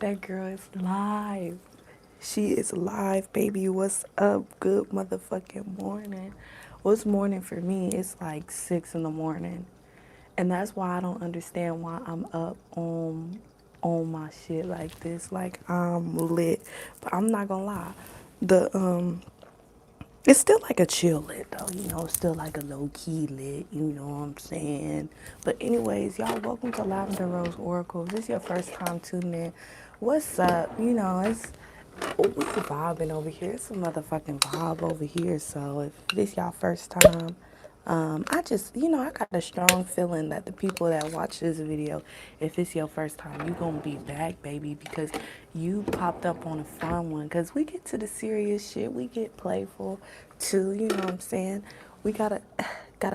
That girl is live. She is live, baby. What's up? Good motherfucking morning. What's morning for me? It's like 6 in the morning. And that's why I don't understand why I'm up on my shit like this. Like I'm lit. But I'm not gonna lie. The it's still like a chill lit though, it's still like a low key lit, you know what I'm saying? But anyways, y'all, welcome to Lavender Rose Oracle. If this is your first time tuning in, what's up? We vibing over here. It's a motherfucking vibe over here. So if this y'all first time, I just, I got a strong feeling that the people that watch this video, if it's your first time, you gonna be back, baby, because you popped up on a fun one. Because we get to the serious shit, we get playful too, you know what I'm saying? We got a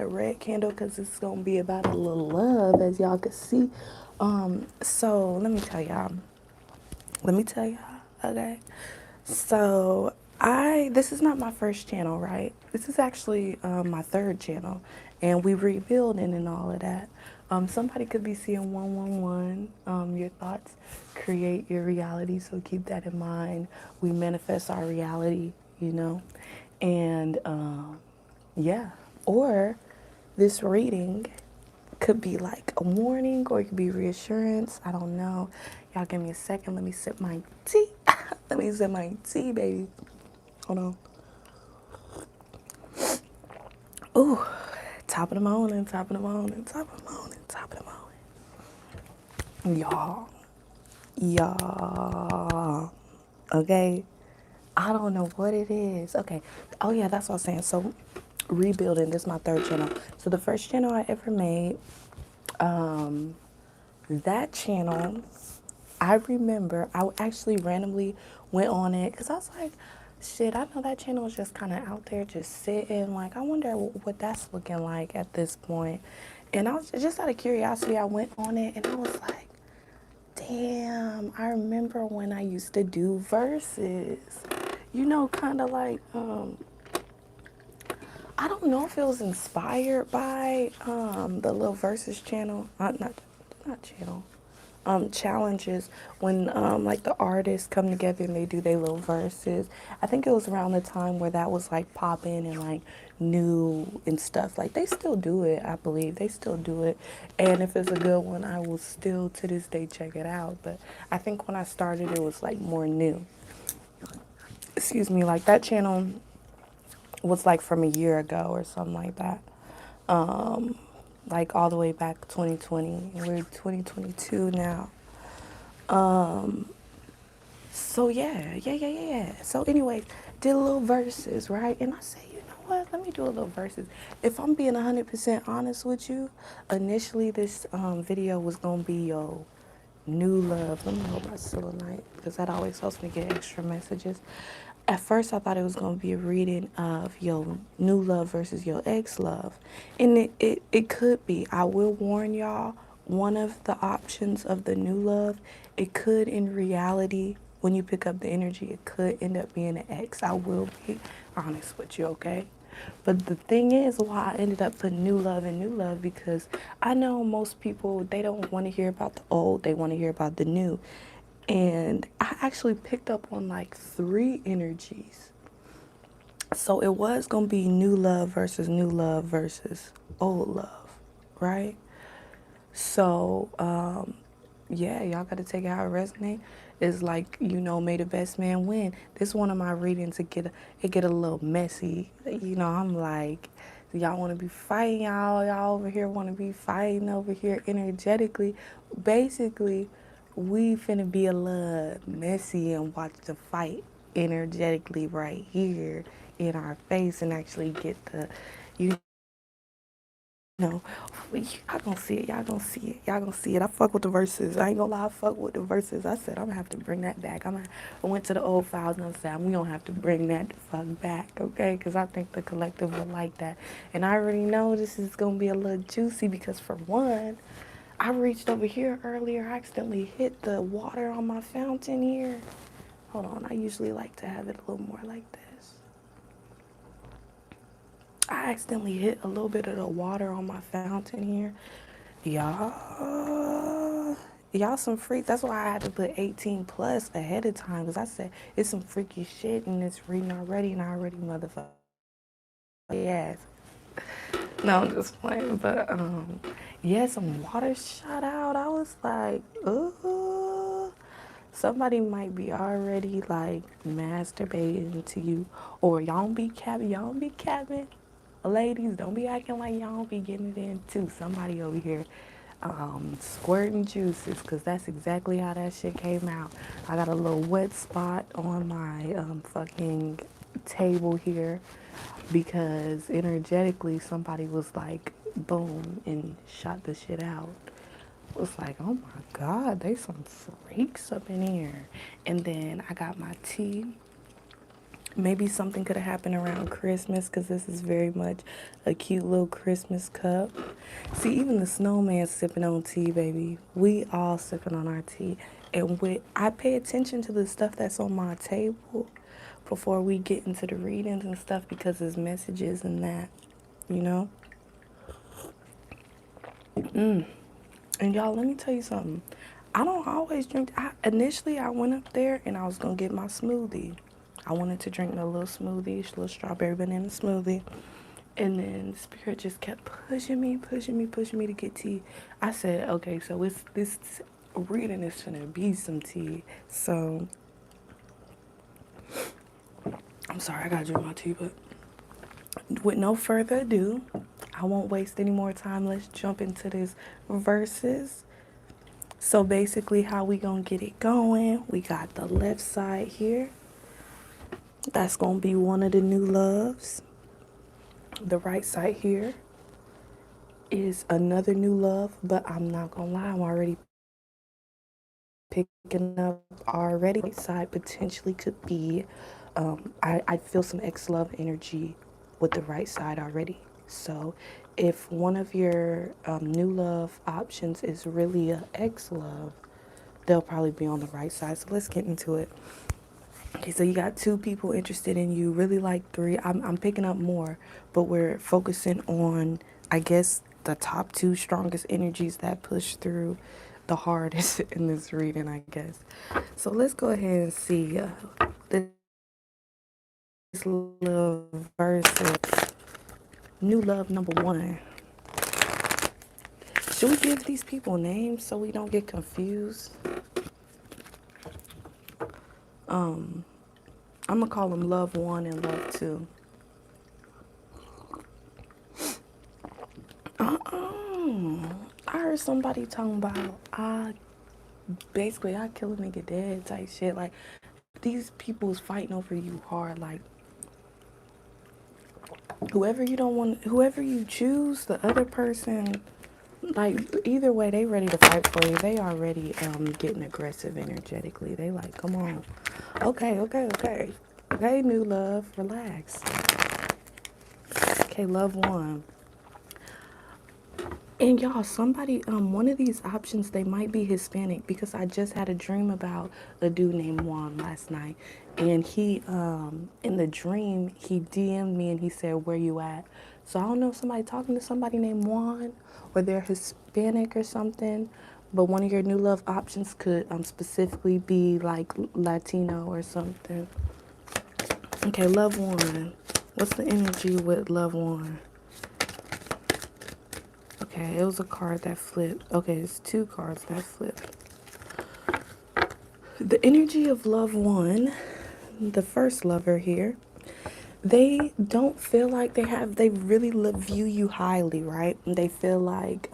red candle because it's gonna be about a little love, as y'all can see. So let me tell y'all, okay? So this is not my first channel, right? This is actually my third channel, and we rebuilding and all of that. Somebody could be seeing 111. Your thoughts create your reality, so keep that in mind. We manifest our reality, and yeah. Or this reading could be like a warning or it could be reassurance. I don't know. Y'all give me a second. Let me sip my tea. Let me sip my tea, baby. Hold on. Ooh, top of the morning, top of the morning, top of the morning, top of the morning. Y'all. Okay. I don't know what it is. Okay. Oh yeah, that's what I was saying. So rebuilding, this is my third channel. So the first channel I ever made, that channel, I remember I actually randomly went on it because I was like, shit, I know that channel is just kind of out there just sitting. Like, I wonder what that's looking like at this point. And I was just out of curiosity, I went on it and I was like, damn, I remember when I used to do verses. Kind of like, I don't know if it was inspired by the little verses channel, not channel, challenges when like the artists come together and they do their little verses. I think it was around the time where that was like popping and like new and stuff. Like they still do it, I believe they still do it. And if it's a good one, I will still to this day check it out. But I think when I started, it was like more new. Excuse me, like that channel was like from a year ago or something like that. Like all the way back 2020. We're 2022 now. So yeah. So anyways, did a little verses, right? And I said, you know what? Let me do a little verses. If I'm being 100% honest with you, initially this video was gonna be your new love. Let me hold my selenite because that always helps me get extra messages. At first, I thought it was gonna be a reading of your new love versus your ex love, and it could be. I will warn y'all. One of the options of the new love, it could in reality, when you pick up the energy, it could end up being an ex. I will be honest with you, okay? But the thing is, why I ended up putting new love and new love, because I know most people, they don't want to hear about the old, they want to hear about the new. And I actually picked up on like three energies. So it was going to be new love versus old love, right? So, yeah, y'all got to take it how it resonates. It's like, may the best man win. This is one of my readings. It get a little messy. I'm like, y'all want to be fighting, y'all over here want to be fighting over here energetically. Basically, we finna be a little messy and watch the fight energetically right here in our face and actually get the, you y'all gonna see it. Y'all gonna see it. Y'all gonna see it. I fuck with the verses. I ain't gonna lie, I fuck with the verses. I said I'm gonna have to bring that back. I went to the old files and I said we gonna have to bring that the fuck back, okay? Because I think the collective will like that. And I already know this is gonna be a little juicy because for one, I reached over here earlier. I accidentally hit the water on my fountain here. Hold on. I usually like to have it a little more like this. I accidentally hit a little bit of the water on my fountain here. Y'all, y'all some freaks. That's why I had to put 18 plus ahead of time because I said it's some freaky shit in this reading already, and I already motherfucker yes. No, I'm just playing. But yeah, some water shot out. I was like, ooh, somebody might be already like masturbating to you, or y'all don't be capping. Y'all don't be capping. Ladies, don't be acting like y'all don't be getting it in too. Somebody over here squirting juices, because that's exactly how that shit came out. I got a little wet spot on my fucking table here because energetically somebody was like boom and shot the shit out. It was like, oh my god, they some freaks up in here. And then I got my tea. Maybe something could have happened around Christmas because this is very much a cute little Christmas cup. See, even the snowman sipping on tea, baby. We all sipping on our tea. And I pay attention to the stuff that's on my table before we get into the readings and stuff because there's messages and that, you know? And y'all, let me tell you something. I don't always drink. Initially, I went up there and I was going to get my smoothie. I wanted to drink a little smoothie, a little strawberry banana smoothie. And then Spirit just kept pushing me, pushing me, pushing me to get tea. I said, okay, so it's this reading is gonna be some tea. So I'm sorry, I gotta drink my tea, but with no further ado, I won't waste any more time. Let's jump into this verses. So basically how we gonna get it going, we got the left side here. That's gonna be one of the new loves. The right side here is another new love, but I'm not gonna lie, I'm already picking up already. Right side potentially could be, I feel some ex love energy with the right side already. So if one of your new love options is really a ex love, they'll probably be on the right side. So let's get into it. Okay, so you got two people interested in you, really like three. I'm picking up more, but we're focusing on, I guess, the top two strongest energies that push through the hardest in this reading, I guess. So let's go ahead and see this little verse of new love number one. Should we give these people names so we don't get confused? I'm gonna call them love one and love two. I heard somebody talking about I kill a nigga dead type shit. Like these people is fighting over you hard. Like whoever you choose, the other person, like either way, they ready to fight for you. They already getting aggressive energetically. They like, come on, okay, new love, relax. Okay, love one. And y'all, somebody, one of these options, they might be Hispanic because I just had a dream about a dude named Juan last night. And he, in the dream, he DM'd me and he said, where you at? So I don't know if somebody talking to somebody named Juan or they're Hispanic or something. But one of your new love options could specifically be like Latino or something. Okay, love one. What's the energy with love one? Okay, it was a card that flipped. Okay, it's two cards that flipped. The energy of love one, the first lover here, they don't feel like they really view you highly, right? They feel like,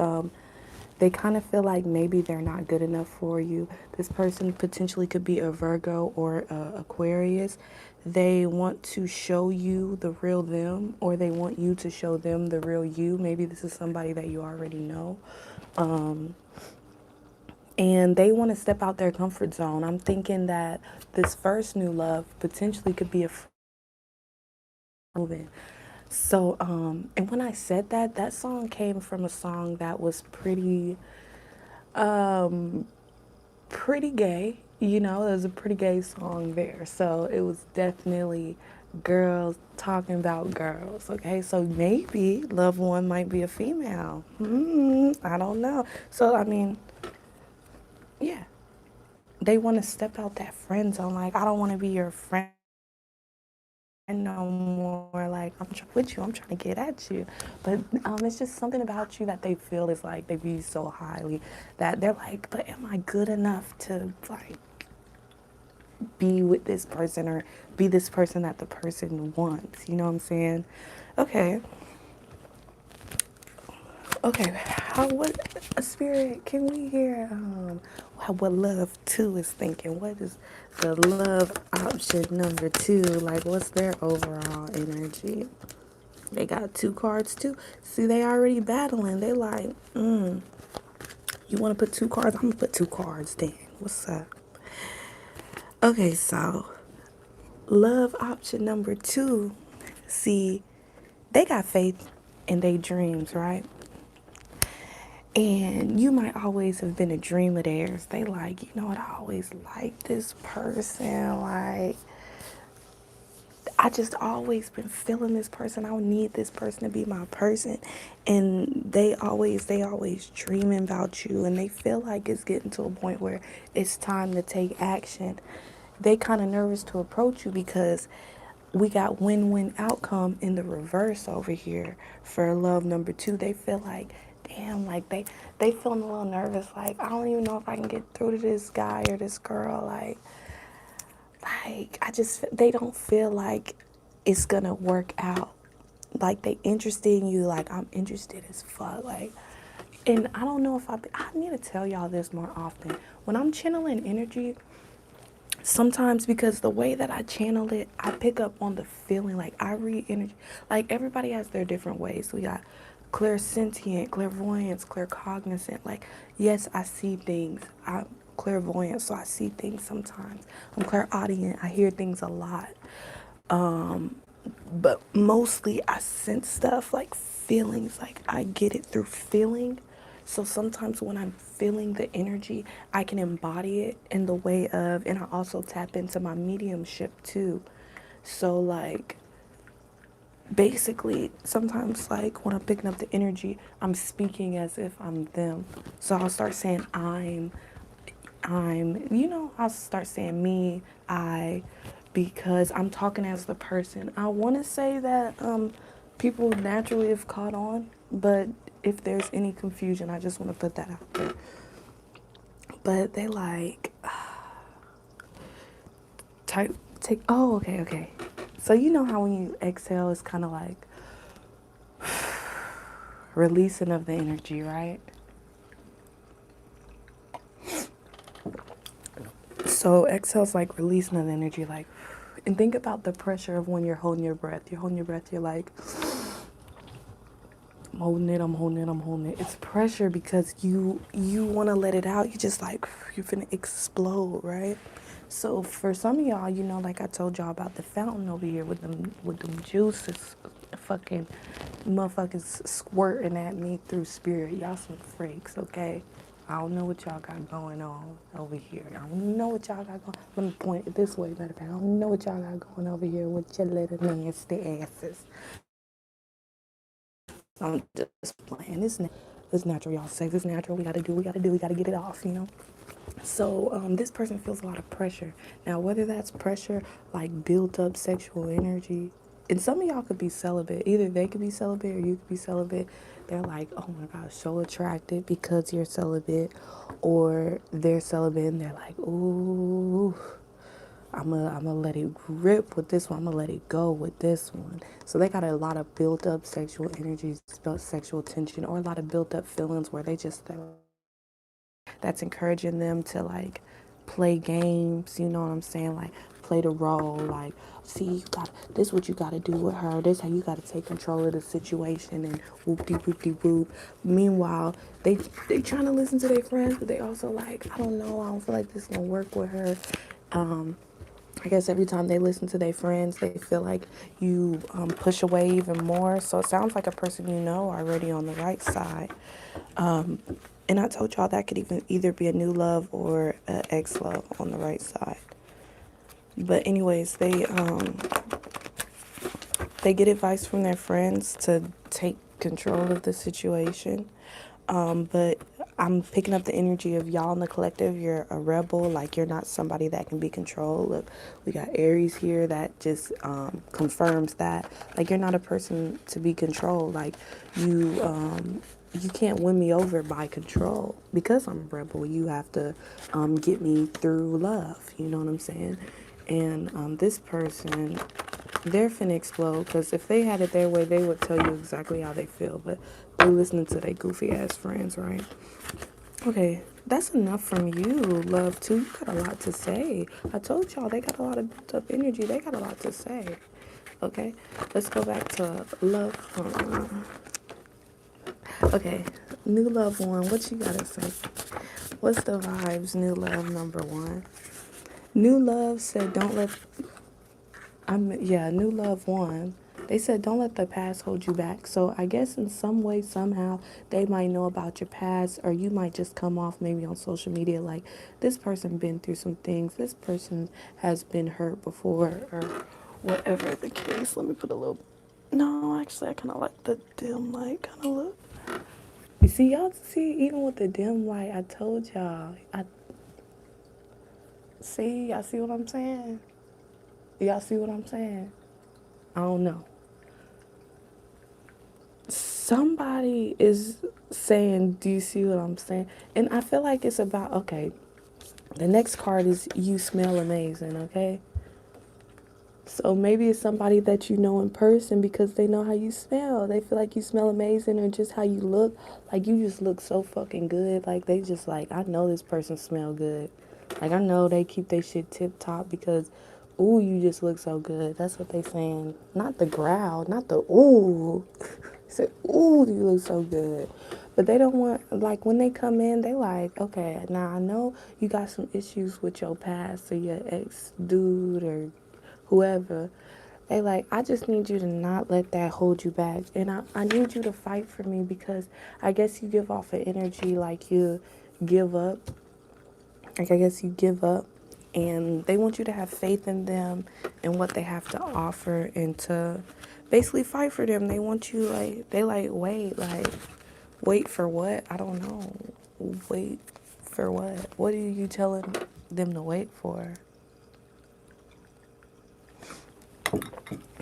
they kind of feel like maybe they're not good enough for you. This person potentially could be a Virgo or a Aquarius. They want to show you the real them, or they want you to show them the real you. Maybe this is somebody that you already know. And they want to step out their comfort zone. I'm thinking that this first new love potentially could be a moving. So, and when I said that, that song came from a song that was pretty gay. You know, it was a pretty gay song there. So it was definitely girls talking about girls. Okay, so maybe loved one might be a female. I don't know. So I mean, yeah, they want to step out that friend zone. Like, I don't want to be your friend no more. Like, I'm trying with you. I'm trying to get at you. But it's just something about you that they feel is like they view so highly that they're like, but am I good enough to like be with this person or be this person that the person wants? You know what I'm saying? Okay. Okay, how what a spirit can we hear what love two is thinking? What is the love option number two? Like what's their overall energy? They got two cards too. See, they already battling. They like, you wanna put two cards? I'm gonna put two cards then. What's up? Okay, so love option number two. See, they got faith in their dreams, right? And you might always have been a dream of theirs. They like, you know what, I always liked this person. Like, I just always been feeling this person. I would need this person to be my person. And they always dreaming about you. And they feel like it's getting to a point where it's time to take action. They kind of nervous to approach you because we got win-win outcome in the reverse over here for love number two. They feel like, damn, like they feeling a little nervous. Like, I don't even know if I can get through to this guy or this girl. Like I just they don't feel like it's gonna work out. Like they interested in you. Like I'm interested as fuck. Like, and I don't know if I need to tell y'all this more often. When I'm channeling energy, sometimes because the way that I channel it, I pick up on the feeling. Like I read energy. Like everybody has their different ways. We got clairsentient, clairvoyance, claircognizant. Like yes, I see things. I'm clairvoyant, so I see things sometimes. I'm clairaudient. I hear things a lot. But mostly I sense stuff like feelings. Like I get it through feeling. So sometimes when I'm feeling the energy, I can embody it in the way of, and I also tap into my mediumship too. So like basically sometimes like when I'm picking up the energy, I'm speaking as if I'm them. So I'll start saying I'll start saying me, I, because I'm talking as the person. I want to say that people naturally have caught on, but if there's any confusion, I just want to put that out there. But they like type take. Oh, okay, okay. So you know how when you exhale, it's kind of like releasing of the energy, right? So exhale's like releasing of the energy, like, and think about the pressure of when you're holding your breath. You're holding your breath. You're like, I'm holding it. I'm holding it. I'm holding it. It's pressure because you want to let it out. You just like you're finna explode, right? So for some of y'all, like I told y'all about the fountain over here with them juices, fucking motherfuckers squirting at me through spirit. Y'all some freaks, okay? I don't know what y'all got going on over here. I don't know what y'all got going. Let me point it this way, matter of fact. I don't know what y'all got going over here with your little nasty asses. I'm just playing. It's natural, y'all. Sex is natural. We gotta do. We gotta do. We gotta get it off. So this person feels a lot of pressure. Now, whether that's pressure like built up sexual energy, and some of y'all could be celibate. Either they could be celibate or you could be celibate. They're like, oh my gosh, so attracted because you're celibate, or they're celibate and they're like, ooh, I'm gonna let it rip with this one. I'm gonna let it go with this one. So they got a lot of built up sexual energies, sexual tension, or a lot of built up feelings where they just that's encouraging them to like play games, you know what I'm saying? Like play the role, like see you got this what you gotta do with her, this how you gotta take control of the situation and whoop de whoop de whoop. Meanwhile, they trying to listen to their friends, but they also like, I don't know, I don't feel like this gonna work with her. I guess every time they listen to their friends, they feel like you push away even more. So it sounds like a person you know already on the right side. And I told y'all that could either be a new love or an ex love on the right side. But anyways, they get advice from their friends to take control of the situation. But I'm picking up the energy of y'all in the collective. You're a rebel. Like, you're not somebody that can be controlled. Look, we got Aries here that just confirms that. Like, you're not a person to be controlled. Like, you can't win me over by control. Because I'm a rebel, you have to get me through love. You know what I'm saying? And this person, they're finna explode, because if they had it their way, they would tell you exactly how they feel. But they listening to their goofy ass friends, right? Okay, that's enough from you, love, too. You got a lot to say. I told y'all they got a lot of built up energy. They got a lot to say. Okay, let's go back to love. Okay, new love one. What you gotta say? What's the vibes, new love number one? New love said, don't let yeah, new love one. They said don't let the past hold you back. So I guess in some way, somehow, they might know about your past, or you might just come off maybe on social media like this person been through some things. This person has been hurt before, or whatever the case. Let me put a little. No, actually, I kind of like the dim light kind of look. You see, y'all see, even with the dim light, I told y'all. Y'all see what I'm saying? Y'all see what I'm saying? I don't know. Somebody is saying, do you see what I'm saying? And I feel like it's about, okay, the next card is you smell amazing, okay? So maybe it's somebody that you know in person because they know how you smell. They feel like you smell amazing, or just how you look. Like, you just look so fucking good. Like, they just like, I know this person smell good. Like, I know they keep their shit tip top because, ooh, you just look so good. That's what they saying. Not the growl, not the ooh. Say, ooh, you look so good. But they don't want, like, when they come in, they like, okay, now I know you got some issues with your past or your ex dude or whoever. They like, I just need you to not let that hold you back. And I need you to fight for me, because I guess you give off an energy like you give up. Like, I guess you give up. And they want you to have faith in them and what they have to offer, and to basically fight for them. They want you, like, they like, wait for what? I don't know. Wait for what? What are you telling them to wait for?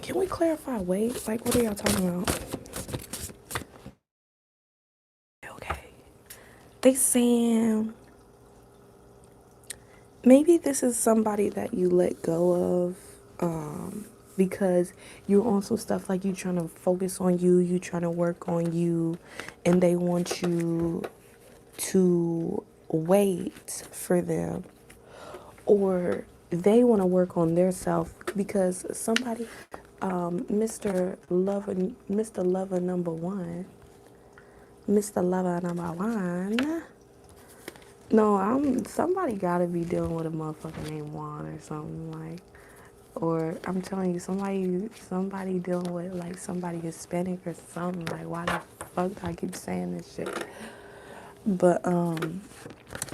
Can we clarify wait? Like, what are y'all talking about? Okay. They saying maybe this is somebody that you let go of, because you're on some stuff, like you trying to focus on you trying to work on you, and they want you to wait for them, or they want to work on their self, because somebody, Mr. Lover number one, Mr. Lover number one. No, somebody gotta be dealing with a motherfucker named Juan or something, like, or I'm telling you, somebody dealing with like somebody Hispanic or something. Like, why the fuck do I keep saying this shit? But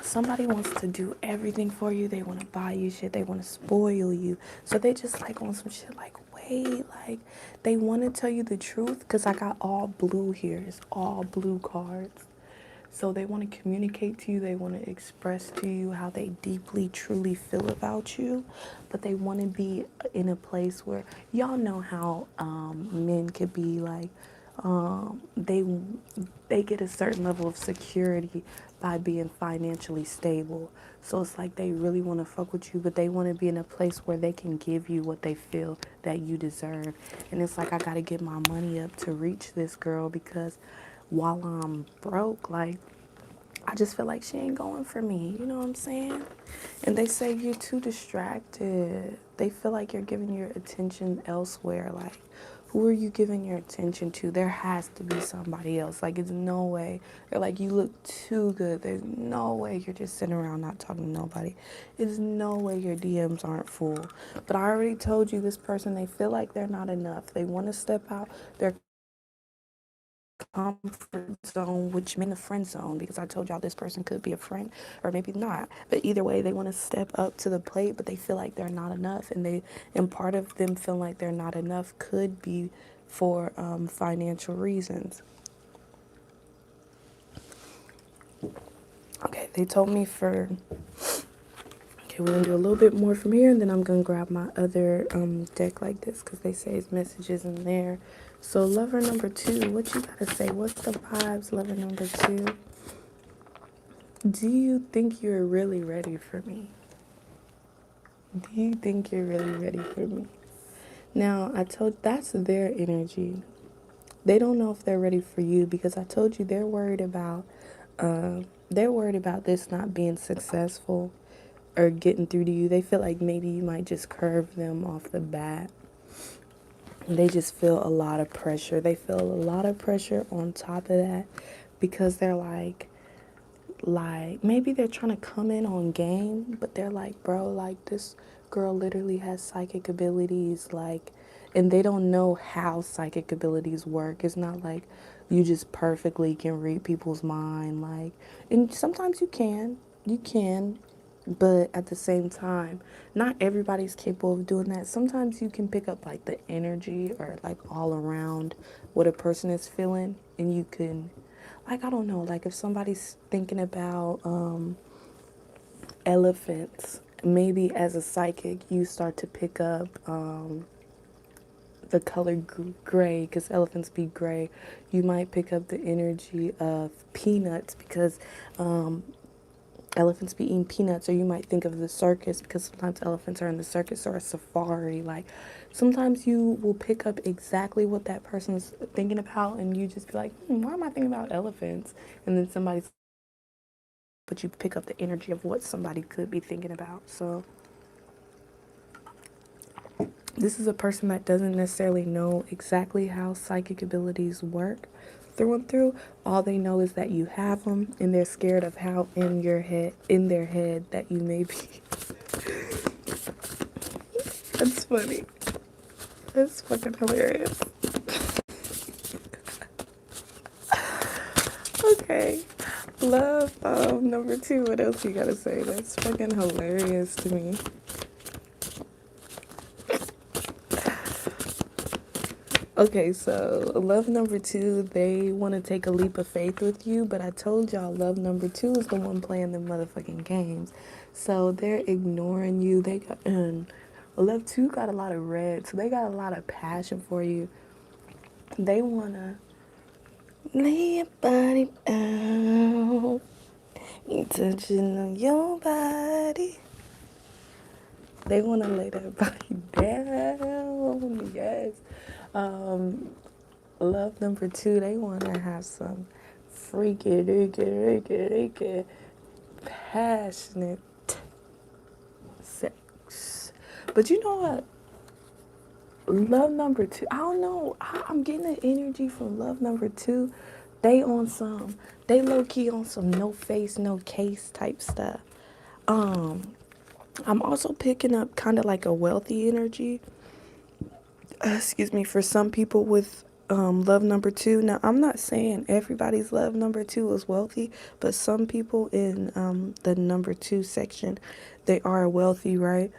somebody wants to do everything for you. They want to buy you shit. They want to spoil you. So they just like on some shit like, wait, like, they want to tell you the truth, because I got all blue here. It's all blue cards. So they want to communicate to you. They want to express to you how they deeply, truly feel about you. But they want to be in a place where, y'all know how men could be like, they get a certain level of security by being financially stable. So it's like they really want to fuck with you, but they want to be in a place where they can give you what they feel that you deserve. And it's like, I got to get my money up to reach this girl, because while I'm broke, like, I just feel like she ain't going for me. You know what I'm saying? And they say you're too distracted. They feel like you're giving your attention elsewhere. Like, who are you giving your attention to? There has to be somebody else. Like, it's no way. They're like, you look too good. There's no way you're just sitting around not talking to nobody. There's no way your DMs aren't full. But I already told you, this person, they feel like they're not enough. They want to step out their comfort zone, which means a friend zone, because I told y'all this person could be a friend or maybe not. But either way, they want to step up to the plate, but they feel like they're not enough, and part of them feeling like they're not enough could be for financial reasons. Okay, they told me for. Okay, we're gonna do a little bit more from here, and then I'm gonna grab my other deck like this because they say it's messages in there. So, lover number two, what you gotta say? What's the vibes, lover number two? Do you think you're really ready for me? Do you think you're really ready for me? Now, I told that's their energy. They don't know if they're ready for you because I told you they're worried about this not being successful or getting through to you. They feel like maybe you might just curve them off the bat. They just feel a lot of pressure. They feel a lot of pressure on top of that because they're like maybe they're trying to come in on game, but they're like, bro, like this girl literally has psychic abilities, like, and they don't know how psychic abilities work. It's not like you just perfectly can read people's mind, like, and sometimes you can, but at the same time, not everybody's capable of doing that. Sometimes you can pick up like the energy or like all around what a person is feeling, and you can, like, I don't know, like if somebody's thinking about elephants, maybe as a psychic you start to pick up the color gray because elephants be gray. You might pick up the energy of peanuts because elephants be eating peanuts, or you might think of the circus because sometimes elephants are in the circus or a safari. Like sometimes you will pick up exactly what that person's thinking about, and you just be like, why am I thinking about elephants? And then somebody's, but you pick up the energy of what somebody could be thinking about. So this is a person that doesn't necessarily know exactly how psychic abilities work through and through. All they know is that you have them, and they're scared of how in their head that you may be. That's funny. That's fucking hilarious. Okay. Love number two. What else you gotta say? That's fucking hilarious to me. Okay, so love number two, they want to take a leap of faith with you, but I told y'all love number two is the one playing the motherfucking games. So they're ignoring you. They got, love two got a lot of red, so they got a lot of passion for you. They want to lay your body down, you touching on your body. They want to lay their body down, yes. Um, Love number two, they want to have some freaky, passionate sex. But you know what? Love number two, I don't know. I'm getting the energy from love number two. They low key on some no face, no case type stuff. Um, I'm also picking up kind of like a wealthy energy. Excuse me, for some people with love number two. Now, I'm not saying everybody's love number two is wealthy, but some people in the number two section, they are wealthy, right?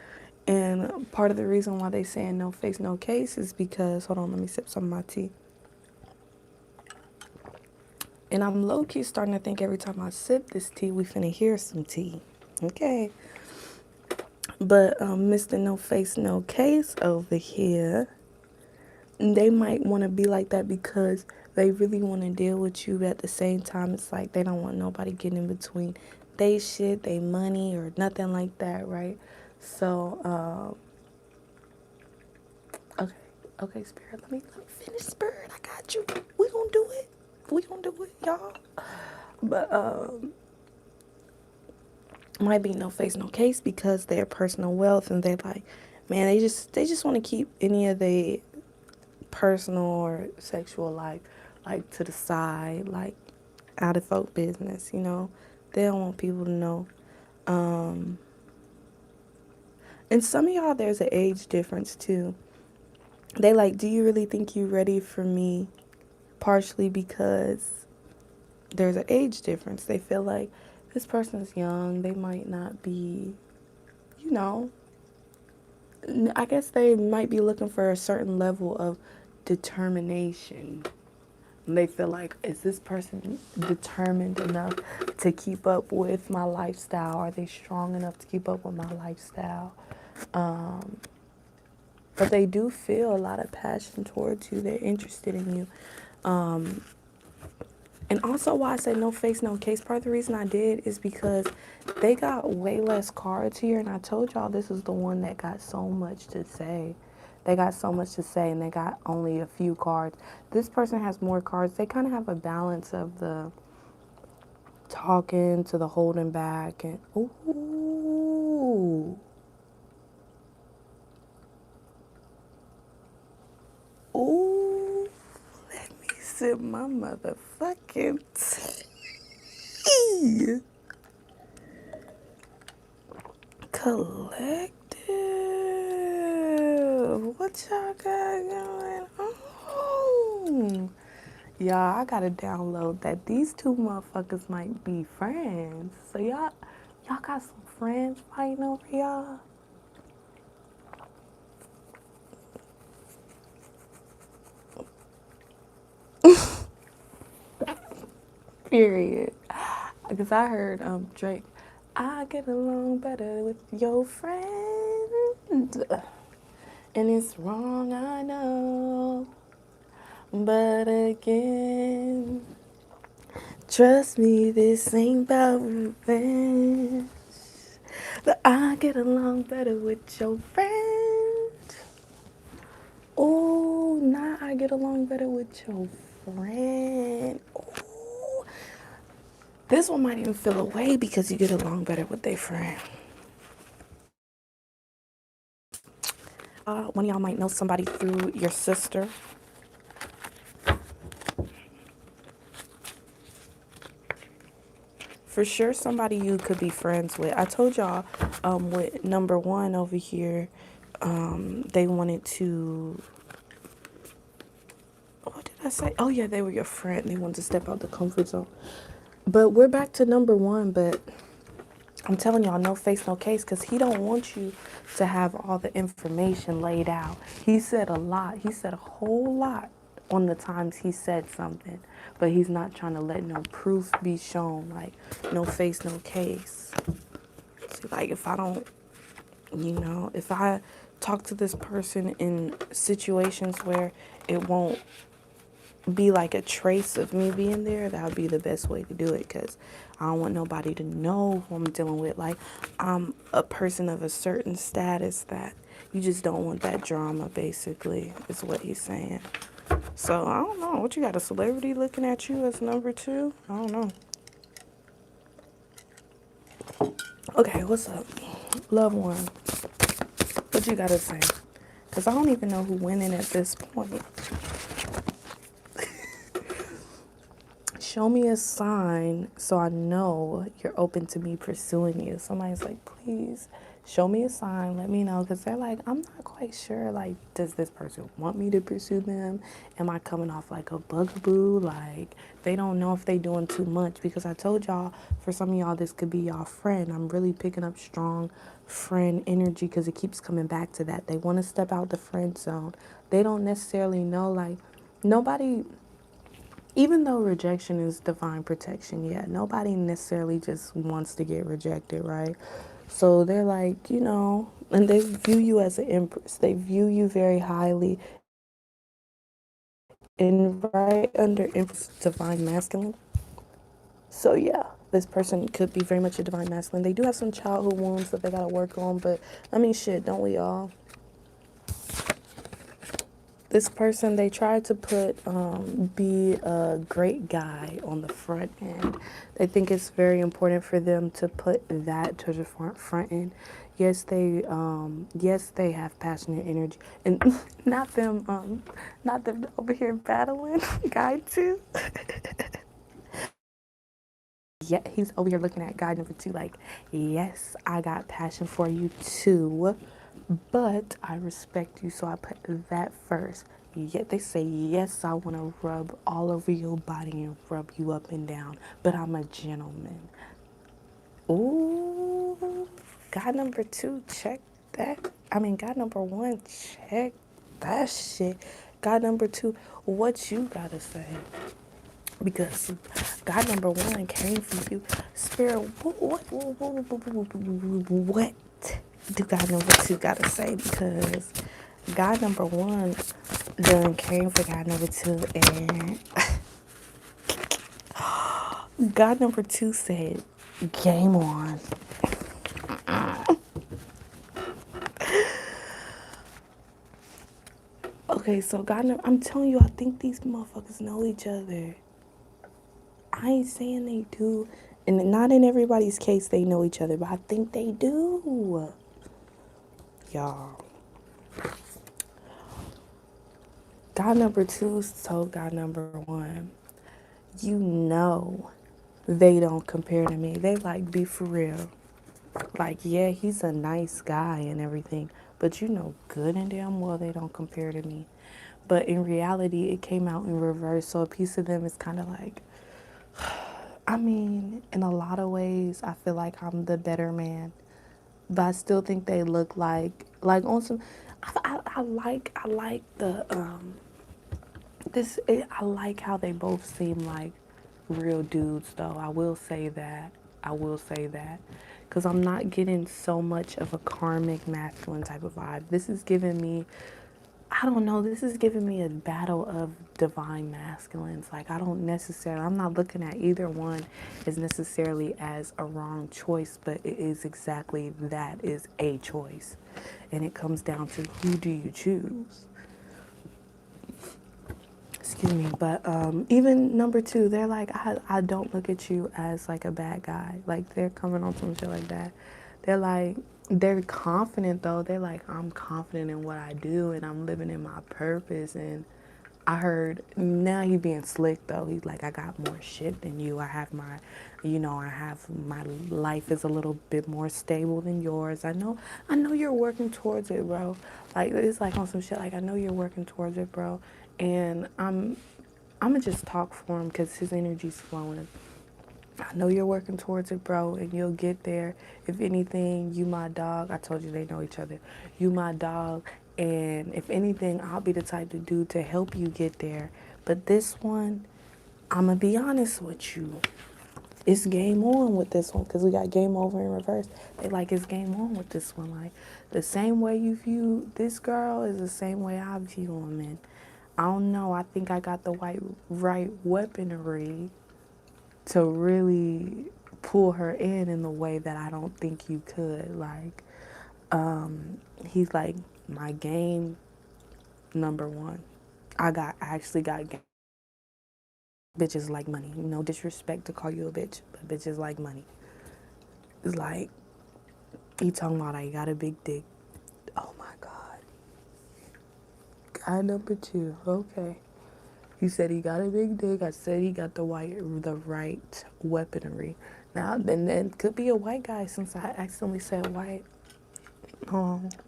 And part of the reason why they saying no face, no case is because, hold on, let me sip some of my tea. And I'm low key starting to think every time I sip this tea, we finna hear some tea. Okay. But Mr. No Face, No Case over here, they might want to be like that because they really want to deal with you, but at the same time it's like they don't want nobody getting in between they shit, they money, or nothing like that, right? So okay, okay, spirit, let me finish, spirit, I got you. We gonna do it, we gonna do it, y'all. But might be no face, no case because they're personal wealth, and they're like, man, they just want to keep any of the personal or sexual life like to the side, like out of folk business, you know. They don't want people to know. Um and some of y'all, there's an age difference too. They like, do you really think you ready for me? Partially because there's an age difference. They feel like this person's young, they might not be, you know, I guess they might be looking for a certain level of determination. They feel like, is this person determined enough to keep up with my lifestyle? Are they strong enough to keep up with my lifestyle? But they do feel a lot of passion towards you. They're interested in you. And also why I say no face, no case, part of the reason I did is because they got way less cards here. And I told y'all this is the one that got so much to say. They got so much to say and they got only a few cards. This person has more cards. They kind of have a balance of the talking to the holding back. And ooh, ooh, let me sip my motherfucking tea. Collective. What y'all got going on? Y'all, I gotta download that. These two motherfuckers might be friends. So y'all got some friends fighting over y'all? Period. Because I heard Drake, I get along better with your friend. And it's wrong, I know. But again, trust me, this ain't about revenge. But I get along better with your friend. Oh, now I get along better with your friend. Oh, this one might even feel away because you get along better with their friend. One of y'all might know somebody through your sister. For sure, somebody you could be friends with. I told y'all with number one over here, they wanted to, what did I say? Oh, yeah, they were your friend. They wanted to step out the comfort zone. But we're back to number one, but I'm telling y'all, no face, no case, because he don't want you to have all the information laid out. He said a lot. He said a whole lot on the times he said something, but he's not trying to let no proof be shown, like no face, no case. So, like, if I don't, if I talk to this person in situations where it won't be like a trace of me being there, that would be the best way to do it, because I don't want nobody to know who I'm dealing with. Like, I'm a person of a certain status that you just don't want that drama, basically, is what he's saying. So, I don't know. What, you got a celebrity looking at you as number two? I don't know. Okay, what's up? Loved one. What you got to say? Because I don't even know who winning at this point. Show me a sign so I know you're open to me pursuing you. Somebody's like, please show me a sign. Let me know. Because they're like, I'm not quite sure. Like, does this person want me to pursue them? Am I coming off like a bugaboo? Like, they don't know if they doing too much. Because I told y'all, for some of y'all, this could be y'all friend. I'm really picking up strong friend energy because it keeps coming back to that. They want to step out the friend zone. They don't necessarily know, like, nobody, even though rejection is divine protection, yeah, nobody necessarily just wants to get rejected, right? So they're like, and they view you as an empress. They view you very highly. And right under empress, divine masculine. So yeah, this person could be very much a divine masculine. They do have some childhood wounds that they gotta work on, but I mean, shit, don't we all? This person, they tried to put be a great guy on the front end. They think it's very important for them to put that to the front end. Yes, they have passionate energy, and not them over here battling guy two. Yeah, he's over here looking at guy number two like, yes, I got passion for you too, but I respect you, so I put that first. Yet they say, yes, I want to rub all over your body and rub you up and down, but I'm a gentleman. Ooh, guy number two, check that. I mean, guy number one, check that shit. Guy number two, what you gotta say? because God number one came for you. Spirit, what do God number two gotta say? Because God number one done came for God number two, and God number two said, "Game on." Okay, so I'm telling you, I think these motherfuckers know each other. I ain't saying they do, and not in everybody's case they know each other, but I think they do. Y'all, God number two told God number one, you know they don't compare to me. They like, be for real. Like, yeah, he's a nice guy and everything, but you know good and damn well they don't compare to me. But in reality, it came out in reverse. So a piece of them is kind of like, I mean, in a lot of ways, I feel like I'm the better man, but I still think they look like on some. I like the I like how they both seem like real dudes, though. I will say that. I will say that. Because I'm not getting so much of a karmic masculine type of vibe. This is giving me, I don't know, this is giving me a battle of divine masculines. Like, I'm not looking at either one as necessarily as a wrong choice, but it is exactly that is a choice. And it comes down to who do you choose? Excuse me, but even number two, they're like, I don't look at you as like a bad guy. Like, they're coming on some shit like that. They're like, they're confident though. They're like, I'm confident in what I do and I'm living in my purpose. And I heard, now he being slick though. He's like, I got more shit than you. I have my life is a little bit more stable than yours. I know you're working towards it, bro. Like, it's like on some shit. Like, I know you're working towards it, bro. And I'm gonna just talk for him because his energy's flowing. I know you're working towards it, bro, and you'll get there. If anything, you my dog. I told you they know each other. You my dog, and if anything, I'll be the type to do to help you get there. But this one, I'm gonna be honest with you. It's game on with this one because we got game over in reverse. They like, it's game on with this one. Like, the same way you view this girl is the same way I view him. And I don't know. I think I got the right weaponry to really pull her in the way that I don't think you could. Like, he's like my game number one. I actually got game. Bitches like money. No disrespect to call you a bitch, but bitches like money. It's like, he talking about I got a big dick. Oh my God. Guy number two. Okay. He said he got a big dick. I said he got the right weaponry. Now, then it could be a white guy since I accidentally said white.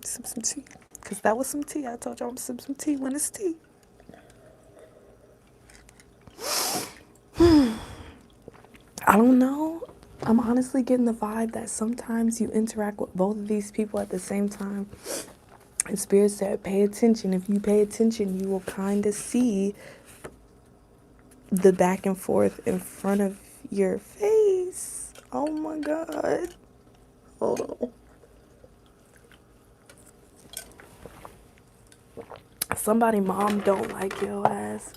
Sip some tea. Because that was some tea. I told y'all I'm sip some tea when it's tea. I don't know. I'm honestly getting the vibe that sometimes you interact with both of these people at the same time. And Spirit said, pay attention. If you pay attention, you will kind of see the back and forth in front of your face. Oh my God. Hold on. Somebody mom don't like your ass.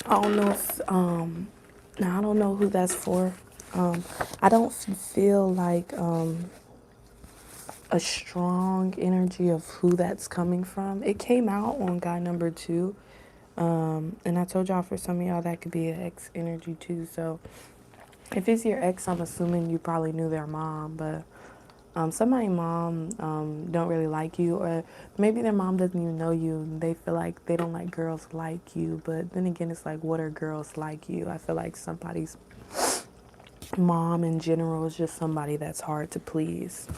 I don't know if now I don't know who that's for. I don't feel like a strong energy of who that's coming from. It came out on guy number two. And I told y'all, for some of y'all that could be an ex energy too. So if it's your ex, I'm assuming you probably knew their mom, but somebody mom don't really like you, or maybe their mom doesn't even know you and they feel like they don't like girls like you. But then again, it's like, what are girls like you? I feel like somebody's mom in general is just somebody that's hard to please.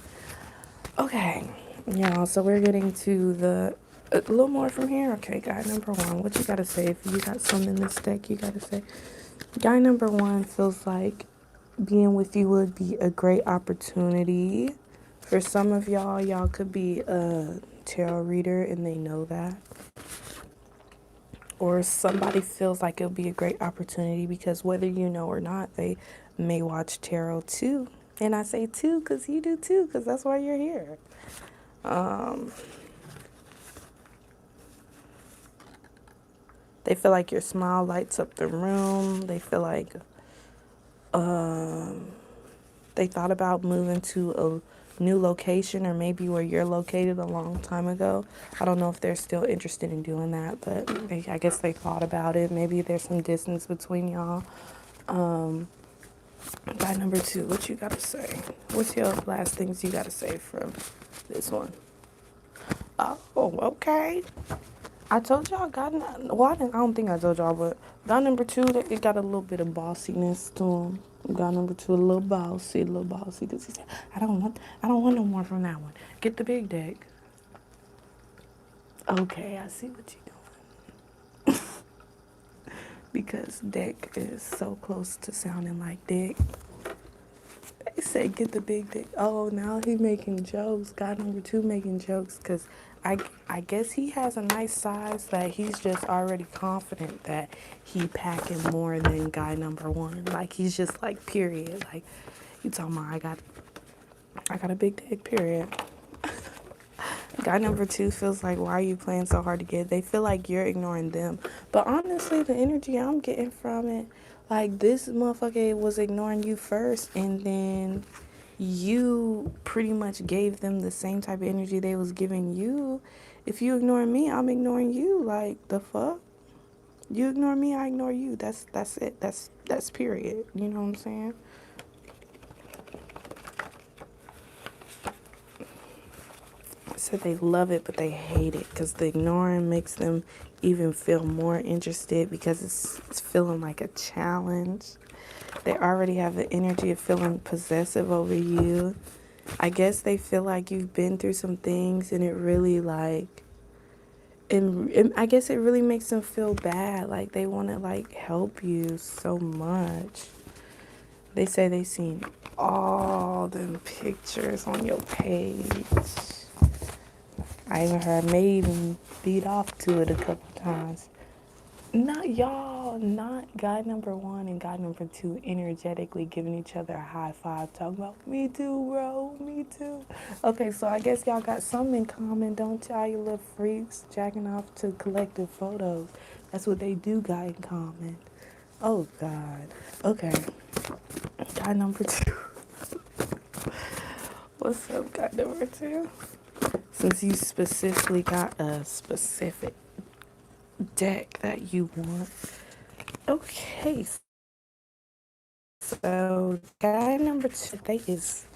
Okay, y'all, so we're getting to the a little more from here. Okay, guy number one, what you gotta say? If you got something in this deck, you gotta say. Guy number one feels like being with you would be a great opportunity. For some of y'all could be a tarot reader and they know that. or somebody feels like it'll be a great opportunity because whether you know or not, they may watch tarot too. And I say too because you do too, because that's why you're here. Um, they feel like your smile lights up the room. They feel like um, they thought about moving to a new location or maybe where you're located a long time ago. I don't know if they're still interested in doing that, but I guess they thought about it. Maybe there's some distance between y'all. Um, Guy number two, what you gotta say? What's your last things you gotta say from this one? Oh, okay. I told y'all, well, I don't think I told y'all, but guy number two, it got a little bit of bossiness to him. Guy number two, a little bossy, because he said, I don't want no more from that one. Get the big deck. Okay, I see what you're doing. Because deck is so close to sounding like dick. They said get the big dick. Oh, now he making jokes. Guy number two making jokes because I guess he has a nice size that he's just already confident that he packing more than guy number one. Like he's just like period. Like you talking about I got a big dick, period. Guy number two feels like, why are you playing so hard to get? They feel like you're ignoring them. But honestly, the energy I'm getting from it, like this motherfucker was ignoring you first, and then you pretty much gave them the same type of energy they was giving you. If you ignore me, I'm ignoring you. Like the fuck? You ignore me, I ignore you. That's it. That's period. You know what I'm saying? Said they love it, but they hate it because the ignoring makes them even feel more interested because it's feeling like a challenge. They already have the energy of feeling possessive over you. I guess they feel like you've been through some things and it really like, and I guess it really makes them feel bad. Like they want to like help you so much. They say they seen all them pictures on your page. I even heard May even beat off to it a couple times. Not y'all, not guy number one and guy number two energetically giving each other a high five, talking about me too, bro, me too. Okay, so I guess y'all got something in common, don't y'all, you little freaks, jacking off to collective photos. That's what they do got in common. Oh God. Okay. Guy number two. What's up, guy number two? Since you specifically got a specific deck that you want. Okay, so guy number two today is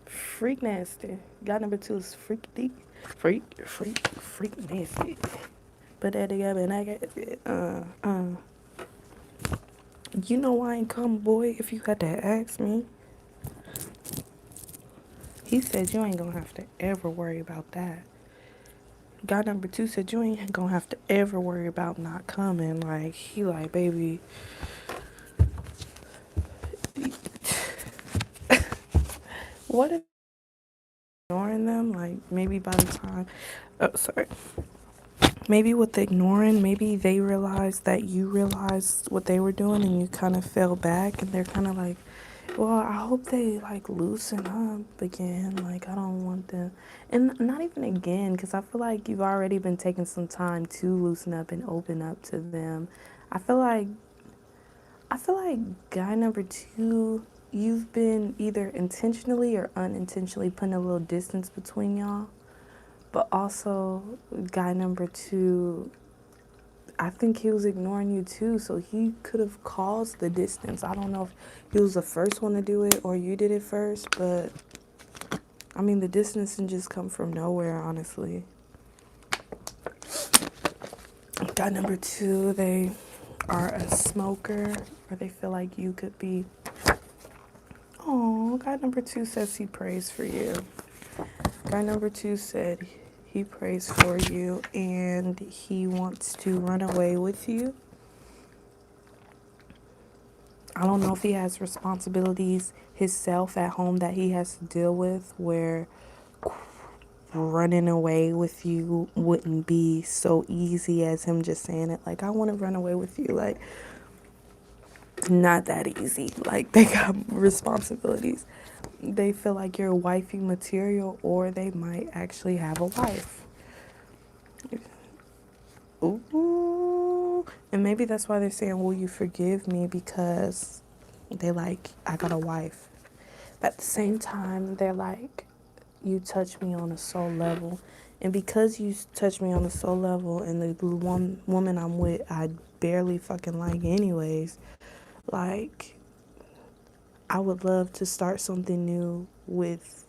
freak nasty. Guy number two is freak nasty. Put that together and I get it. You know why I ain't come, boy, if you had to ask me. He said you ain't gonna have to ever worry about that. Guy number two said you ain't gonna have to ever worry about not coming. Like, he like, baby, what if ignoring them? Like, maybe by the time, oh, sorry. Maybe with the ignoring, maybe they realized that you realized what they were doing and you kind of fell back and they're kind of like, well, I hope they like loosen up again. Like, I don't want them, and not even again, because I feel like you've already been taking some time to loosen up and open up to them. I feel like, I feel like guy number two, you've been either intentionally or unintentionally putting a little distance between y'all. But also, guy number two, I think he was ignoring you too, so he could have caused the distance. I don't know if he was the first one to do it or you did it first, but I mean, the distance didn't just come from nowhere, honestly. Guy number two, they are a smoker, or they feel like you could be. Oh, guy number two says he prays for you. Guy number two said he prays for you and he wants to run away with you. I don't know if he has responsibilities himself at home that he has to deal with where running away with you wouldn't be so easy as him just saying it. Like, I want to run away with you. Like, not that easy. Like, they got responsibilities. They feel like you're wifey material, or they might actually have a wife. Ooh. And maybe that's why they're saying, will you forgive me? Because they like, I got a wife. But at the same time, they're like, you touch me on a soul level. And because you touch me on a soul level, and the one woman I'm with, I barely fucking like anyways, like, I would love to start something new with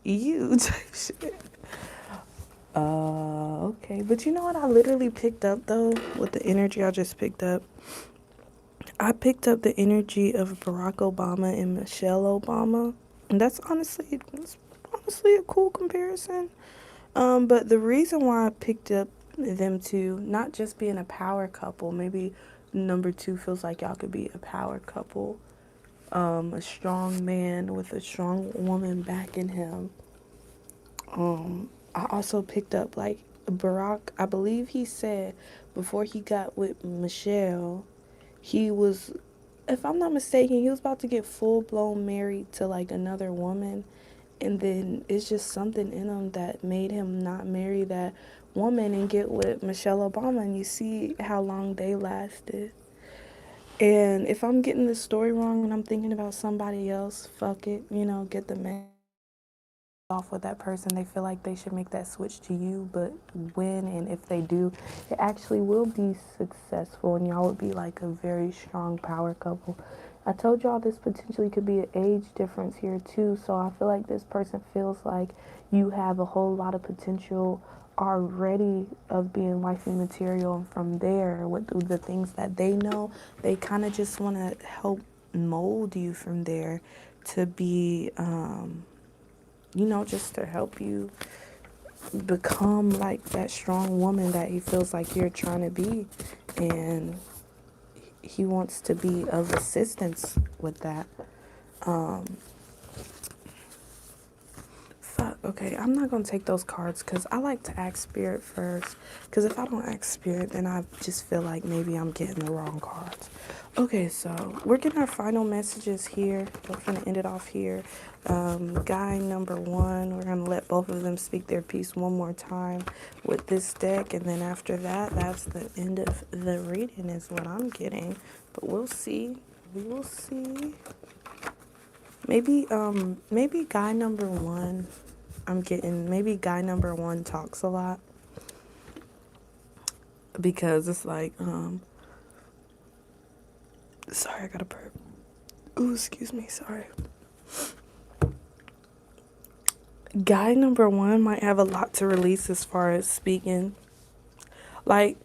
you type shit. Okay. But you know what I literally picked up, though, with the energy I just picked up? I picked up the energy of Barack Obama and Michelle Obama. And that's honestly a cool comparison. But the reason why I picked up them two, not just being a power couple, maybe number two feels like y'all could be a power couple. A strong man with a strong woman backing him. I also picked up like Barack, I believe he said before he got with Michelle, he was, if I'm not mistaken, he was about to get full blown married to like another woman. And then it's just something in him that made him not marry that woman and get with Michelle Obama. And you see how long they lasted. And if I'm getting the story wrong and I'm thinking about somebody else, fuck it, get the man off with that person. They feel like they should make that switch to you, but when and if they do, it actually will be successful, and y'all would be like a very strong power couple. I told y'all this potentially could be an age difference here too, so I feel like this person feels like you have a whole lot of potential already of being wifey material, and from there, with the things that they know, they kind of just want to help mold you from there to be just to help you become like that strong woman that he feels like you're trying to be. And he wants to be of assistance with that. Fuck, okay, I'm not gonna take those cards because I like to ask spirit first. Because if I don't ask spirit, then I just feel like maybe I'm getting the wrong cards. Okay, so we're getting our final messages here. We're gonna end it off here. Guy number one, we're gonna let both of them speak their piece one more time with this deck, and then after that, that's the end of the reading, is what I'm getting. But we'll see. We will see. Maybe guy number one, maybe guy number one talks a lot, because it's like, sorry, I got a burp. Ooh, excuse me, sorry. Guy number one might have a lot to release as far as speaking. Like,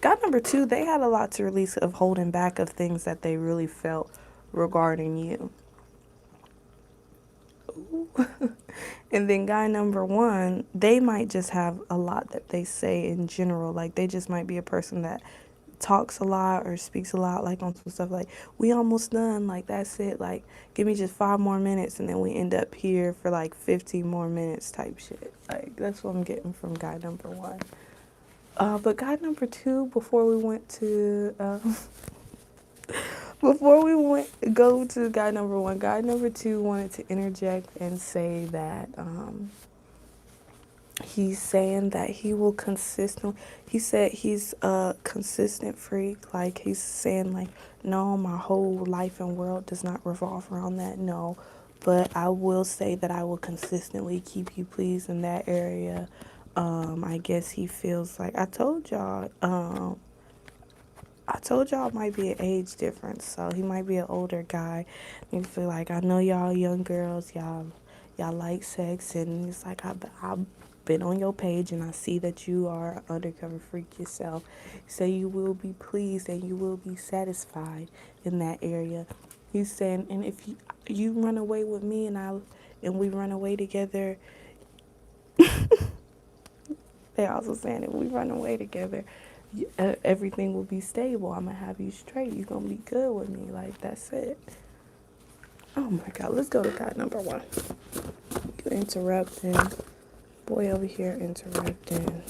guy number two, they had a lot to release of holding back of things that they really felt regarding you. And then guy number one, they might just have a lot that they say in general. Like, they just might be a person that talks a lot or speaks a lot, like on some stuff like, we almost done, like that's it, like give me just 5 more minutes, and then we end up here for like 15 more minutes type shit. Like, that's what I'm getting from guy number one. But guy number two, before we go to guy number one, guy number two wanted to interject and say that he's saying that he said he's a consistent freak. Like, he's saying like, no, my whole life and world does not revolve around that, no, but I will say that I will consistently keep you pleased in that area. I guess he feels like, I told y'all it might be an age difference, so he might be an older guy. You feel like, I know y'all young girls, y'all like sex, and it's like, I've been on your page and I see that you are an undercover freak yourself. So you will be pleased and you will be satisfied in that area. He's saying, and if you run away with me and we run away together, they're also saying if we run away together, everything will be stable. I'm gonna have you straight. You're gonna be good with me. Like, that's it. Oh my God, let's go to guy number one. You interrupting. Boy over here interrupting.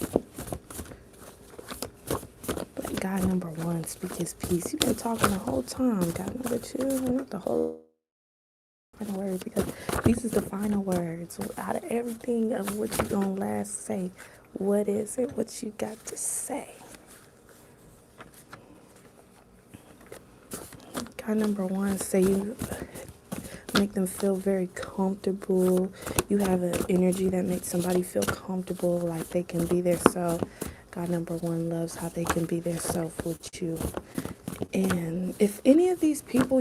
Let guy number one speak his piece. You've been talking the whole time. Guy number two, not the whole final words, because these is the final words. Out of everything of what you gonna last say, what is it? What you got to say? Guy number one, say you make them feel very comfortable. You have an energy that makes somebody feel comfortable, like they can be their self. God number one loves how they can be their self with you. And if any of these people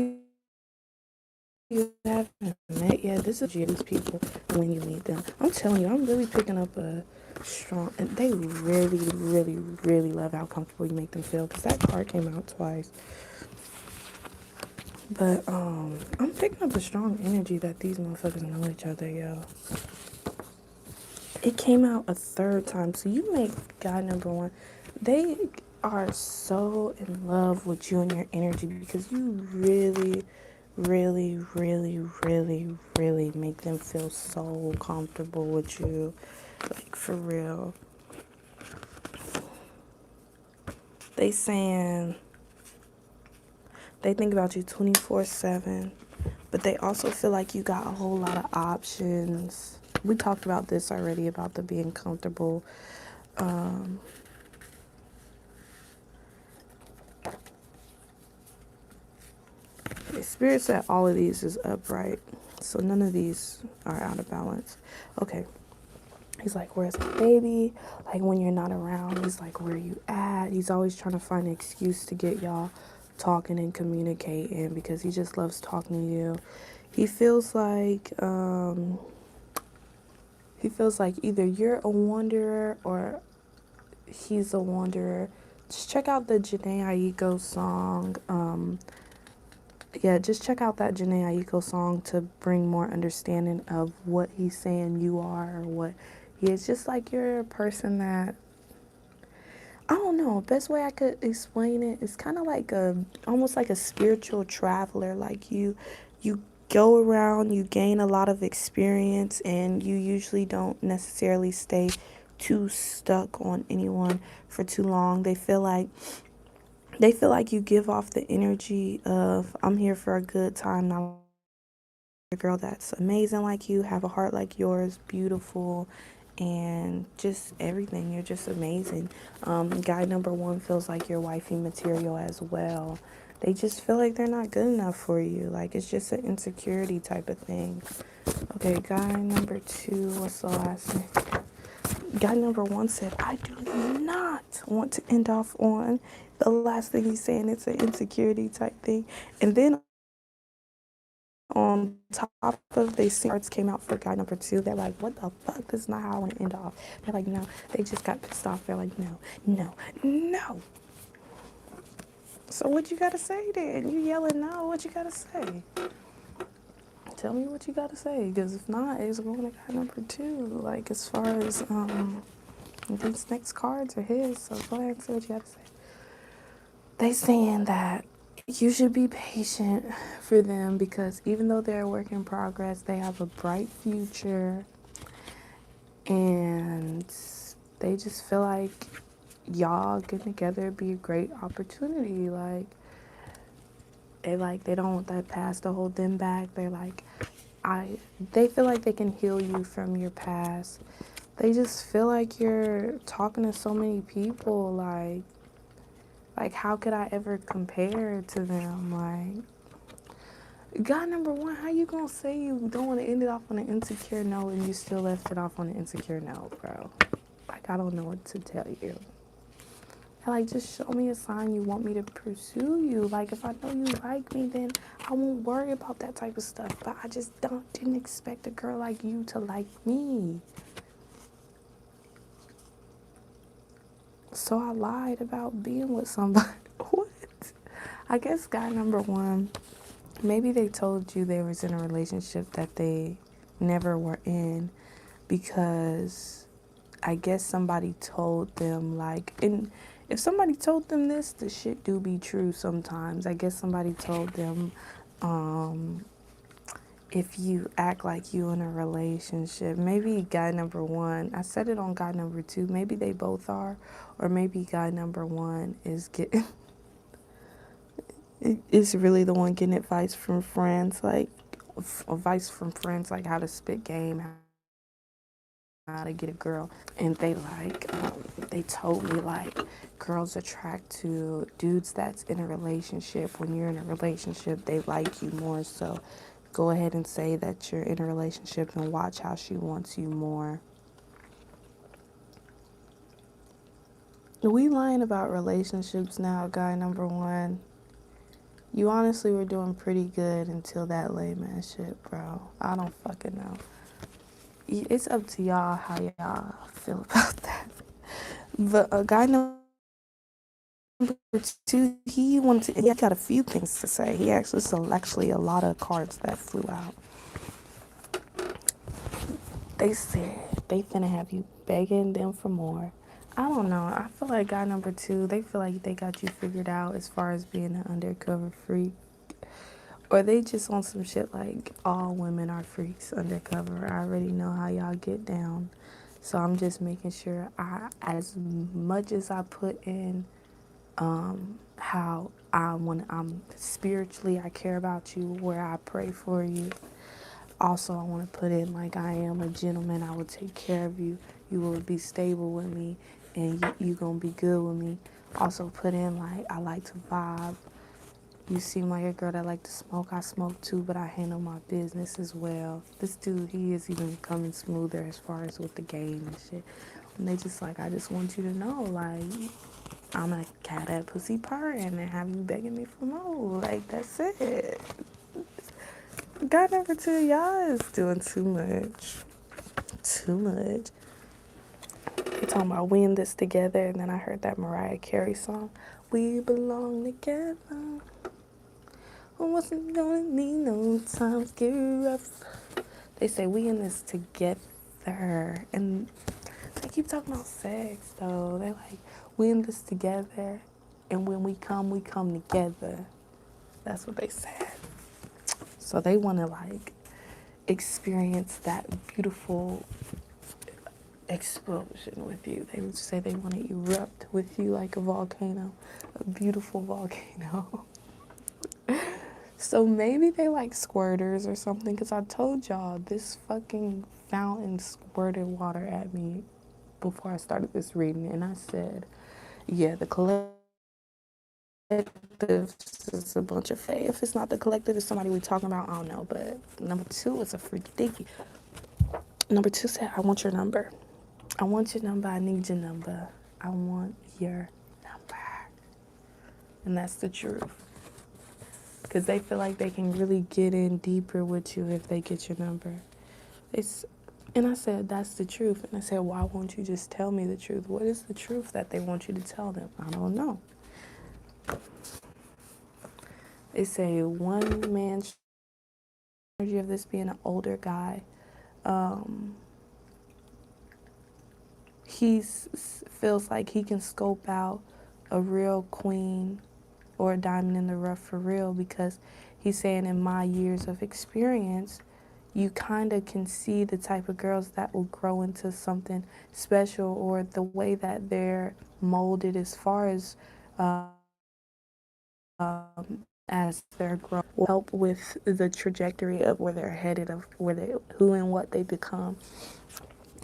you haven't met yet, this is these people when you meet them. I'm telling you, I'm really picking up a strong, and they really, really, really love how comfortable you make them feel, because that card came out twice. But I'm picking up a strong energy that these motherfuckers know each other, yo. It came out a third time, so you make guy number one. They are so in love with you and your energy, because you really, really, really, really, really make them feel so comfortable with you, like for real. They saying they think about you 24/7, but they also feel like you got a whole lot of options. We talked about this already, about the being comfortable. Spirit said all of these is upright, so none of these are out of balance. Okay. He's like, where's my baby? Like, when you're not around, he's like, where you at? He's always trying to find an excuse to get y'all talking and communicating, because he just loves talking to you. He feels like either you're a wanderer or he's a wanderer. Just check out the Janae Aiko song. Just check out that Janae Aiko song to bring more understanding of what he's saying you are, or what he is. Just like you're a person that, I don't know, best way I could explain it is kind of like almost like a spiritual traveler. Like you go around, you gain a lot of experience, and you usually don't necessarily stay too stuck on anyone for too long. They feel like you give off the energy of, I'm here for a good time, not a girl that's amazing like you, have a heart like yours, beautiful, and just everything. You're just amazing. Guy number one feels like you're wifey material as well. They just feel like they're not good enough for you. Like, it's just an insecurity type of thing. Okay, guy number two, what's the last thing? Guy number one said, I do not want to end off on the last thing he's saying. It's an insecurity type thing. And then on top of they cards came out for guy number two, they're like, what the fuck? This is not how I want to end off. They're like, no. They just got pissed off. They're like, no, no, no. So what you gotta say then? You yelling no, what you gotta say? Tell me what you gotta say, because if not, it's going to guy number two. Like, as far as these next cards are his, so go ahead and say what you gotta say. They saying that you should be patient for them, because even though they're a work in progress, they have a bright future, and they just feel like y'all getting together be a great opportunity. They don't want that past to hold them back. They feel like they can heal you from your past. They just feel like you're talking to so many people, like how could I ever compare to them? Like, God number one, how you gonna say you don't want to end it off on an insecure note and you still left it off on an insecure note, bro? Like, I don't know what to tell you. Like, just show me a sign you want me to pursue you. Like, if I know you like me, then I won't worry about that type of stuff. But I just didn't expect a girl like you to like me. So I lied about being with somebody. What? I guess guy number one, maybe they told you they was in a relationship that they never were in, because I guess somebody told them, like, and if somebody told them this, the shit do be true sometimes. I guess somebody told them if you act like you in a relationship. Maybe guy number one, I said it on guy number two, maybe they both are, or maybe guy number one is getting is really the one getting advice from friends, like advice from friends like how to spit game, how to get a girl. And they told me like girls attract to dudes that's in a relationship. When you're in a relationship, they like you more. So go ahead and say that you're in a relationship and watch how she wants you more. We lying about relationships now, guy number one. You honestly were doing pretty good until that lame ass shit, bro. I don't fucking know. It's up to y'all how y'all feel about that. But guy number two, he wanted to, he got a few things to say. He actually saw actually a lot of cards that flew out. They said they finna have you begging them for more. I don't know. I feel like guy number two, they feel like they got you figured out as far as being an undercover freak. Or they just want some shit like all women are freaks undercover. I already know how y'all get down. So I'm just making sure as much as I put in how I'm spiritually, I care about you, where I pray for you. Also, I want to put in like I am a gentleman. I will take care of you. You will be stable with me, and you gonna be good with me. Also, put in like I like to vibe. You seem like a girl that like to smoke. I smoke too, but I handle my business as well. This dude, he is even becoming smoother as far as with the game and shit. And they just like, I just want you to know, like, I'm gonna cat that pussy purring and have you begging me for more. Like, that's it. Guy number two, y'all is doing too much. Too much. They talking about we in this together, and then I heard that Mariah Carey song, We Belong Together. Wasn't gonna need no times get rough. They say we in this together, and they keep talking about sex though. They like we in this together, and when we come together. That's what they said. So they want to like experience that beautiful explosion with you. They would say they want to erupt with you like a volcano, a beautiful volcano. So maybe they like squirters or something, because I told y'all this fucking fountain squirted water at me before I started this reading, and I said, yeah, the collective is a bunch of fake. If it's not the collective, it's somebody we talking about, I don't know, but number two is a freaky dicky. Number two said, I want your number. I want your number, I need your number. I want your number. And that's the truth. Because they feel like they can really get in deeper with you if they get your number. And I said, that's the truth. And I said, why won't you just tell me the truth? What is the truth that they want you to tell them? I don't know. They say one man's energy of this being an older guy. He feels like he can scope out a real queen or a diamond in the rough for real, because he's saying in my years of experience, you kind of can see the type of girls that will grow into something special, or the way that they're molded as far as they're growing will help with the trajectory of where they're headed, of where they, who and what they become.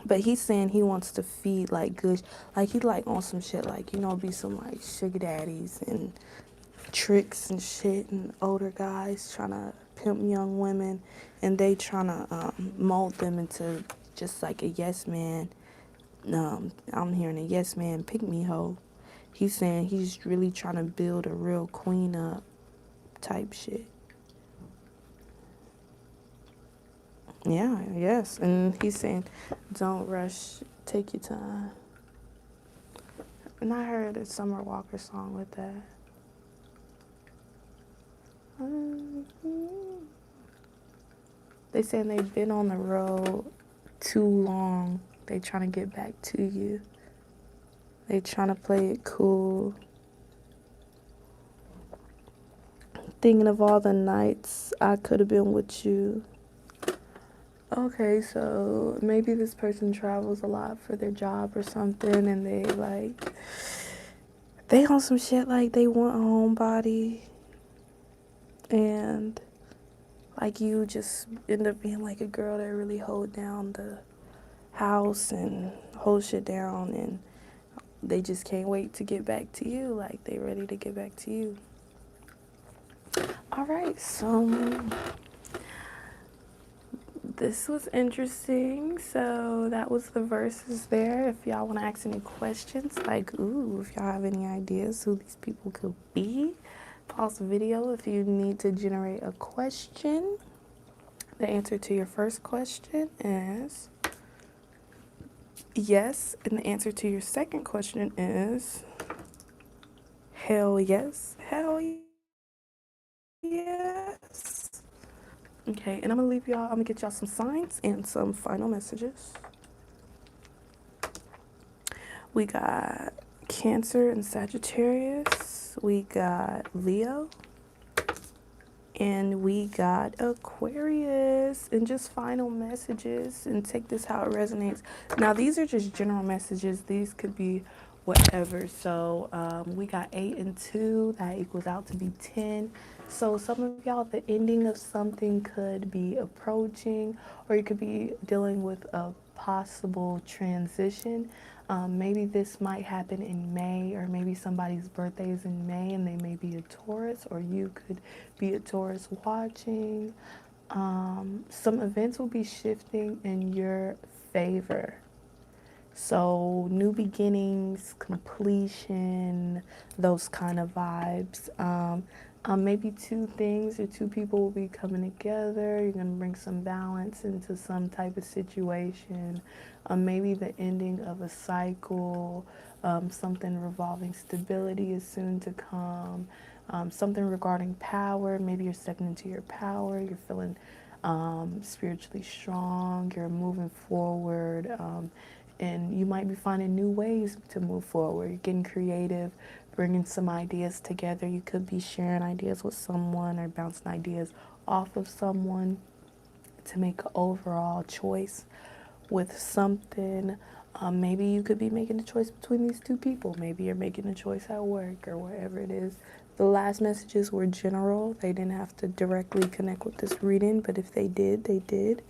But he's saying he wants to feed like good, like he like on some shit, like, you know, be some like sugar daddies and tricks and shit, and older guys trying to pimp young women, and they trying to mold them into just like a yes man. I'm hearing a yes man pick me hoe. He's saying he's really trying to build a real queen up type shit. Yeah, yes. And he's saying, don't rush, take your time. And I heard a Summer Walker song with that. They saying they've been on the road too long. They trying to get back to you. They trying to play it cool. Thinking of all the nights I could have been with you. Okay, so maybe this person travels a lot for their job or something, and they on some shit like they want a homebody, and like you just end up being like a girl that really hold down the house and hold shit down, and they just can't wait to get back to you. Like they ready to get back to you. All right, so this was interesting. So that was the verses there. If y'all want to ask any questions, like, ooh, if y'all have any ideas who these people could be, pause the video if you need to generate a question. The answer to your first question is yes, and the answer to your second question is hell yes, hell yes. Okay, and I'm gonna leave y'all, I'm gonna get y'all some signs and some final messages. We got Cancer and Sagittarius. We got Leo. And we got Aquarius. And just final messages. And take this how it resonates. Now, these are just general messages. These could be whatever. So we got 8 and 2. That equals out to be 10. So some of y'all, the ending of something could be approaching, or you could be dealing with a possible transition. Maybe this might happen in May, or maybe somebody's birthday is in May and they may be a Taurus, or you could be a Taurus watching. Some events will be shifting in your favor. So, new beginnings, completion, those kind of vibes. Maybe two things or two people will be coming together. You're going to bring some balance into some type of situation. Maybe the ending of a cycle, something revolving stability is soon to come. Something regarding power. Maybe you're stepping into your power. You're feeling spiritually strong. You're moving forward. And you might be finding new ways to move forward. You're getting creative, bringing some ideas together. You could be sharing ideas with someone or bouncing ideas off of someone to make an overall choice with something. Maybe you could be making a choice between these two people. Maybe you're making a choice at work or wherever it is. The last messages were general. They didn't have to directly connect with this reading, but if they did, they did.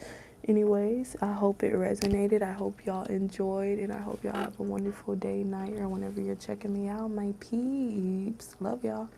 Anyways, I hope it resonated. I hope y'all enjoyed, and I hope y'all have a wonderful day, night, or whenever you're checking me out, my peeps. Love y'all.